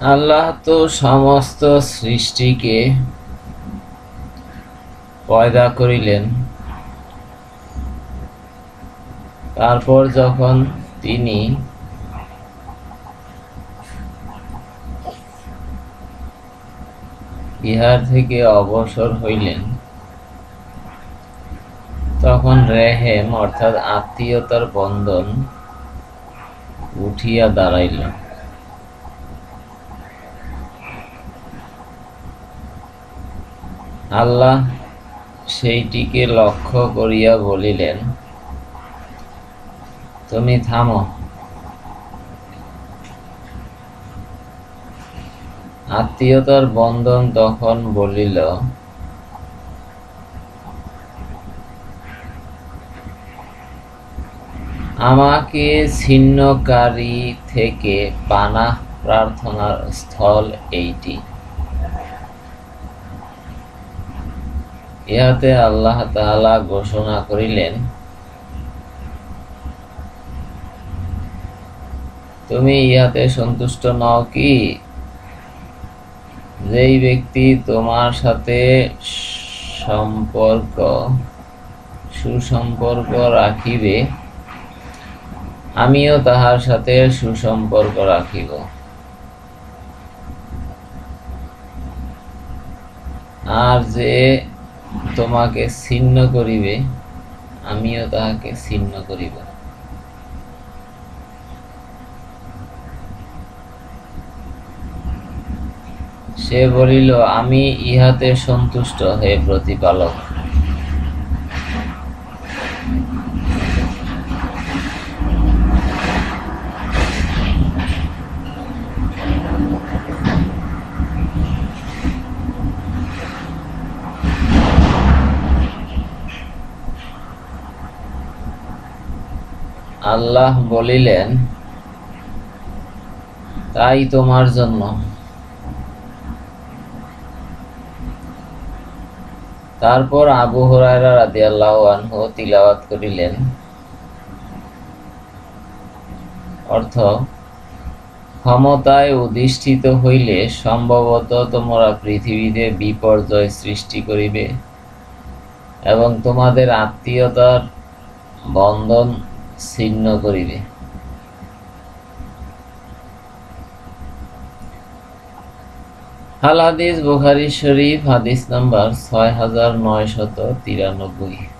আল্লাহ তো সমস্ত সৃষ্টিকে পয়দা করিলেন, তারপর যখন তিনি ইহার থেকে অবসর হইলেন, তখন রেহেম অর্থাৎ আত্মীয়তার বন্ধন উঠিয়া দাঁড়াইল। আল্লাহ সেইটিকে লক্ষ্য করিয়া বলিলেন, তুমি থামো। আত্মীয়তার বন্ধন তখন বলিল, আমাকে ছিন্নকারী থেকে পানাহ প্রার্থনার স্থল এইটি। ইহাতে আল্লাহ তাআলা ঘোষণা করিলেন, তুমি ইহাতে সন্তুষ্ট নও কি, যেই ব্যক্তি তোমার সাথে সুসম্পর্ক রাখিবে, আমিও তাহার সাথে সুসম্পর্ক রাখিব, আর যে তোমাকে ছিন্ন করিবে, আমিও তাহাকে ছিন্ন করিব। সে বলিল, আমি ইহাতে সন্তুষ্ট, হে প্রতিপালক। আল্লাহ বলিলেন, তাই তোমার জন্য। তারপর আবু হুরায়রা রাদিয়াল্লাহু আনহু তিলাওয়াত করিলেন, অর্থ, ক্ষমতায় অধিষ্ঠিত হইলে সম্ভবত তোমরা পৃথিবীতে বিপর্যয় সৃষ্টি করিবে এবং তোমাদের আত্মীয়তার বন্ধন ছিন্ন করিবে। আল হাদিস বুখারী শরীফ, হাদিস নাম্বার ৬৯৯৩।